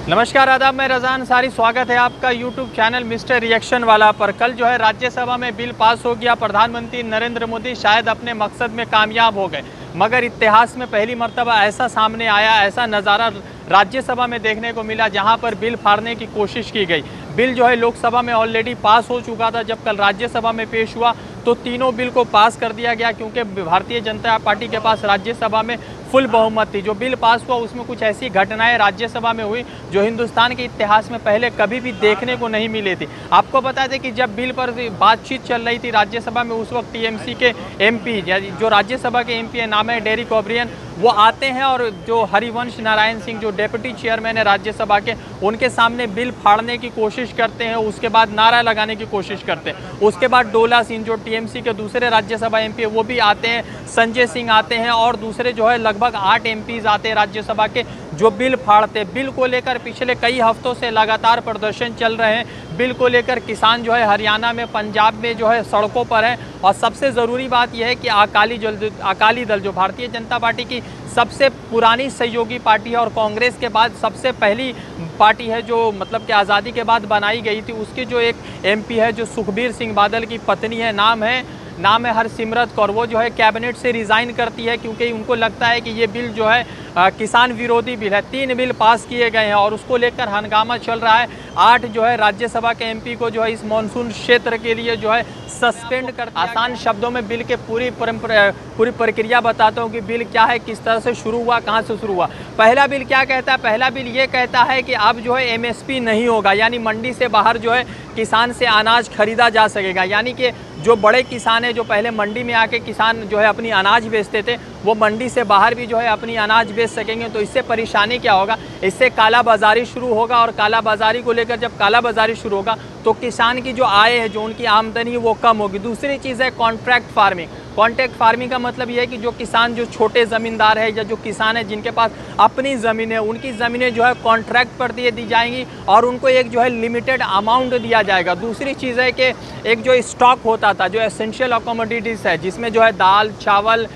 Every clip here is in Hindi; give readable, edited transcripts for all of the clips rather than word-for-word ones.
नमस्कार आदाब, मैं रज़ान सारी स्वागत है आपका यूट्यूब चैनल मिस्टर रिएक्शन वाला पर। कल जो है राज्यसभा में बिल पास हो गया। प्रधानमंत्री नरेंद्र मोदी शायद अपने मकसद में कामयाब हो गए, मगर इतिहास में पहली मर्तबा ऐसा सामने आया, ऐसा नज़ारा राज्यसभा में देखने को मिला जहां पर बिल फाड़ने की कोशिश की गई। बिल जो है लोकसभा में ऑलरेडी पास हो चुका था। जब कल राज्यसभा में पेश हुआ तो तीनों बिल को पास कर दिया गया, क्योंकि भारतीय जनता पार्टी के पास राज्यसभा में फुल बहुमत थी। जो बिल पास हुआ उसमें कुछ ऐसी घटनाएं राज्यसभा में हुई जो हिंदुस्तान के इतिहास में पहले कभी भी देखने को नहीं मिली थी। आपको बता दें कि जब बिल पर बातचीत चल रही थी राज्यसभा में, उस वक्त टीएमसी के एमपी, जो राज्यसभा के एमपी है, नाम है डेरिक ओब्रियन, वो आते हैं और जो हरिवंश नारायण सिंह जो डेप्यूटी चेयरमैन है राज्यसभा के, उनके सामने बिल फाड़ने की कोशिश करते हैं। उसके बाद नारा लगाने की कोशिश करते हैं। उसके बाद डोला सिंह जो टीएमसी के दूसरे राज्यसभा एमपी है वो भी आते हैं, संजय सिंह आते हैं और दूसरे जो है लगभग 8 एमपीज आते हैं राज्यसभा के, जो बिल फाड़ते। बिल को लेकर पिछले कई हफ्तों से लगातार प्रदर्शन चल रहे हैं। बिल को लेकर किसान जो है हरियाणा में, पंजाब में जो है सड़कों पर हैं। और सबसे ज़रूरी बात यह है कि अकाली दल जो भारतीय जनता पार्टी की सबसे पुरानी सहयोगी पार्टी है और कांग्रेस के बाद सबसे पहली पार्टी है जो मतलब कि आज़ादी के बाद बनाई गई थी, उसकी जो एक एमपी है जो सुखबीर सिंह बादल की पत्नी है, नाम है हरसिमरत कौर, वो जो है कैबिनेट से रिज़ाइन करती है क्योंकि उनको लगता है कि ये बिल जो है किसान विरोधी बिल है। 3 बिल पास किए गए हैं और उसको लेकर हंगामा चल रहा है। 8 जो है राज्यसभा के एमपी को जो है इस मानसून क्षेत्र के लिए जो है सस्पेंड कर। आसान शब्दों में बिल के पूरी प्रक्रिया बताता हूँ कि बिल क्या है, किस तरह से शुरू हुआ, कहाँ से शुरू हुआ। पहला बिल क्या कहता है? पहला बिल ये कहता है कि अब जो है एमएसपी नहीं होगा, यानी मंडी से बाहर जो है किसान से अनाज खरीदा जा सकेगा। यानी कि जो बड़े किसान हैं, जो पहले मंडी में आके किसान जो है अपनी अनाज बेचते थे, वो मंडी से बाहर भी जो है अपनी अनाज बेच सकेंगे। तो इससे परेशानी क्या होगा? इससे कालाबाजारी शुरू होगा और कालाबाजारी को लेकर जब कालाबाजारी शुरू होगा तो किसान की जो आय है, जो उनकी आमदनी है, वो कम होगी। दूसरी चीज़ है कॉन्ट्रैक्ट फार्मिंग। कॉन्ट्रैक्ट फार्मिंग का मतलब ये है कि जो किसान, जो छोटे ज़मींदार है या जो किसान है जिनके पास अपनी ज़मीन है, उनकी ज़मीनें जो है कॉन्ट्रैक्ट पर दी जाएंगी और उनको एक जो है लिमिटेड अमाउंट दिया जाएगा। दूसरी चीज़ है कि एक जो स्टॉक होता था, जो एसेंशियल कमोडिटीज़ है, जिसमें जो है दाल, चावल,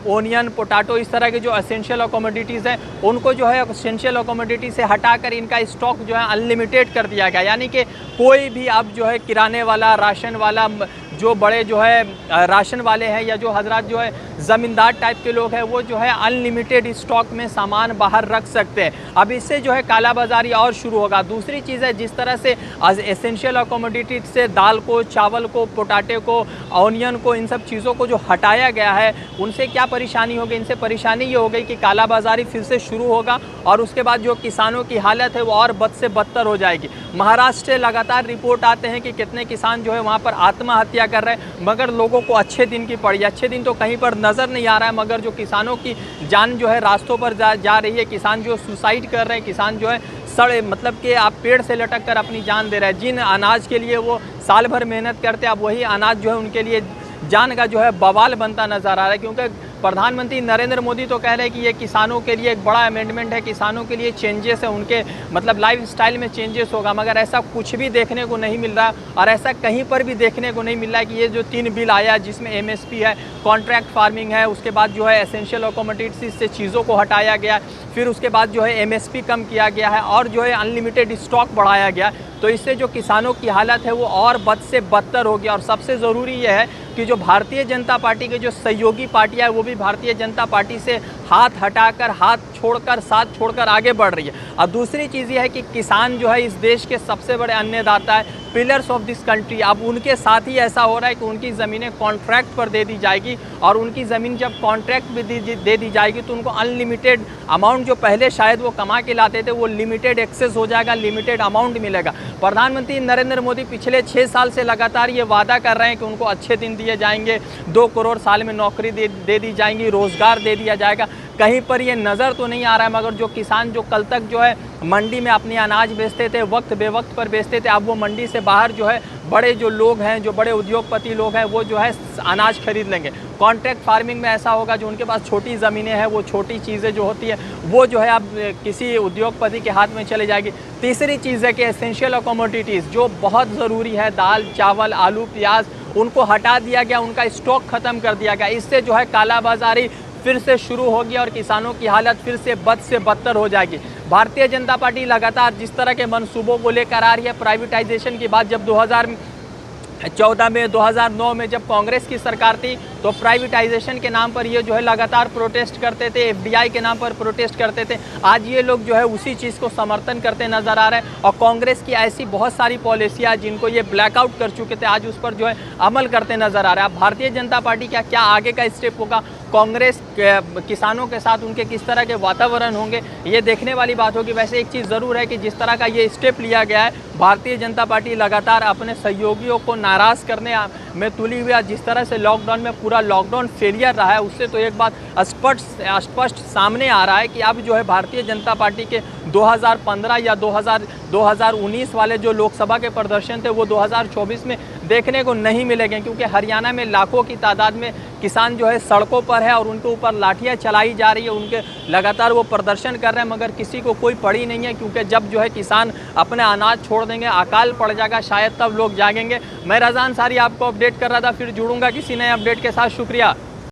ओनियन, पोटैटो, इस तरह के जो एसेंशियल कमोडिटीज़ हैं, उनको जो है एसेंशियल कमोडिटी से हटाकर इनका स्टॉक जो है अनलिमिटेड कर दिया गया। यानी कि कोई भी अब जो है किराने वाला, राशन वाला, जो बड़े जो है राशन वाले हैं या जो हजरात जो है ज़मींदार टाइप के लोग हैं, वो जो है अनलिमिटेड स्टॉक में सामान बाहर रख सकते हैं। अब इससे जो है कालाबाजारी और शुरू होगा। दूसरी चीज़ है, जिस तरह से एसेंशियल कमोडिटी से दाल को, चावल को, पोटैटो को, ऑनियन को, इन सब चीज़ों को जो हटाया गया है, उनसे क्या परेशानी होगी? इनसे परेशानी ये हो गई कि कालाबाजारी फिर से शुरू होगा और उसके बाद जो किसानों की हालत है वो और बद से बदतर हो जाएगी। महाराष्ट्र से लगातार रिपोर्ट आते हैं कि कितने किसान जो है वहाँ पर आत्महत्या कर रहे हैं, मगर लोगों को अच्छे दिन की पड़ी। अच्छे दिन तो कहीं पर नज़र नहीं आ रहा है, मगर जो किसानों की जान जो है रास्तों पर जा रही है, किसान जो सुसाइड कर रहे हैं, किसान जो है मतलब कि आप पेड़ से लटक कर अपनी जान दे रहे हैं। जिन अनाज के लिए वो साल भर मेहनत करते हैं, अब वही अनाज जो है उनके लिए जान का जो है बवाल बनता नज़र आ रहा है। क्योंकि प्रधानमंत्री नरेंद्र मोदी तो कह रहे हैं कि ये किसानों के लिए एक बड़ा अमेंडमेंट है, किसानों के लिए चेंजेस है, उनके मतलब लाइफ स्टाइल में चेंजेस होगा, मगर ऐसा कुछ भी देखने को नहीं मिल रहा और ऐसा कहीं पर भी देखने को नहीं मिल रहा है कि ये जो 3 बिल आया, जिसमें एमएसपी है, कॉन्ट्रैक्ट फार्मिंग है, उसके बाद जो है एसेंशियल कमोडिटीज से चीज़ों को हटाया गया, फिर उसके बाद जो है एमएसपी कम किया गया है और जो है अनलिमिटेड स्टॉक बढ़ाया गया। तो इससे जो किसानों की हालत है वो और बद से बदतर होगी। और सबसे ज़रूरी यह है कि जो भारतीय जनता पार्टी के जो सहयोगी पार्टियां है, वो भी भारतीय जनता पार्टी से हाथ हटाकर, हाथ छोड़कर, साथ छोड़कर आगे बढ़ रही है। और दूसरी चीज़ ये है कि किसान जो है इस देश के सबसे बड़े अन्नदाता है, पिलर्स ऑफ दिस कंट्री। अब उनके साथ ही ऐसा हो रहा है कि उनकी ज़मीनें कॉन्ट्रैक्ट पर दे दी जाएगी और उनकी ज़मीन जब कॉन्ट्रैक्ट भी दे दी जाएगी तो उनको अनलिमिटेड अमाउंट, जो पहले शायद वो कमा के लाते थे, वो लिमिटेड एक्सेस हो जाएगा, लिमिटेड अमाउंट मिलेगा। प्रधानमंत्री नरेंद्र मोदी पिछले 6 साल से लगातार ये वादा कर रहे हैं कि उनको अच्छे दिन दिए जाएंगे, 2 करोड़ साल में नौकरी दे दी जाएंगी, रोज़गार दे दिया जाएगा। कहीं पर ये नज़र तो नहीं आ रहा है। मगर जो किसान जो कल तक जो है मंडी में अपनी अनाज बेचते थे, वक्त बेवक्त पर बेचते थे, अब वो मंडी से बाहर जो है बड़े जो लोग हैं, जो बड़े उद्योगपति लोग हैं, वो जो है अनाज खरीद लेंगे। कॉन्ट्रैक्ट फार्मिंग में ऐसा होगा, जो उनके पास छोटी ज़मीनें हैं, वो छोटी चीज़ें जो होती है वो जो है अब किसी उद्योगपति के हाथ में चले जाएगी। तीसरी चीज़ है कि एसेंशियल कमोडिटीज़ जो बहुत ज़रूरी है, दाल, चावल, आलू, प्याज, उनको हटा दिया गया, उनका स्टॉक ख़त्म कर दिया गया। इससे जो है कालाबाजारी फिर से शुरू होगी और किसानों की हालत फिर से बद से बदतर हो जाएगी। भारतीय जनता पार्टी लगातार जिस तरह के मंसूबों को लेकर आ रही है, प्राइवेटाइजेशन की बात जब 2014 में 2009 में जब कांग्रेस की सरकार थी तो प्राइवेटाइजेशन के नाम पर ये जो है लगातार प्रोटेस्ट करते थे, एफडीआई के नाम पर प्रोटेस्ट करते थे। आज ये लोग जो है उसी चीज़ को समर्थन करते नजर आ रहे हैं और कांग्रेस की ऐसी बहुत सारी पॉलिसियाँ जिनको ये ब्लैकआउट कर चुके थे आज उस पर जो है अमल करते नजर आ रहा है। भारतीय जनता पार्टी का क्या आगे का स्टेप होगा, कांग्रेस किसानों के साथ उनके किस तरह के वातावरण होंगे, ये देखने वाली बात होगी। वैसे एक चीज़ ज़रूर है कि जिस तरह का ये स्टेप लिया गया है, भारतीय जनता पार्टी लगातार अपने सहयोगियों को नाराज़ करने में तुली हुई है। जिस तरह से लॉकडाउन में पूरा लॉकडाउन फेलियर रहा है, उससे तो एक बात स्पष्ट सामने आ रहा है कि अब जो है भारतीय जनता पार्टी के 2015 या 2019 वाले जो लोकसभा के प्रदर्शन थे वो 2024 में देखने को नहीं मिलेंगे, क्योंकि हरियाणा में लाखों की तादाद में किसान जो है सड़कों पर है और उनके ऊपर लाठियां चलाई जा रही है, उनके लगातार वो प्रदर्शन कर रहे हैं, मगर किसी को कोई पड़ी नहीं है। क्योंकि जब जो है किसान अपने अनाज छोड़ देंगे, अकाल पड़ जाएगा, शायद तब लोग जागेंगे। मैं रज़ा अंसारी आपको अपडेट कर रहा था, फिर जुड़ूंगा किसी नए अपडेट के साथ। शुक्रिया।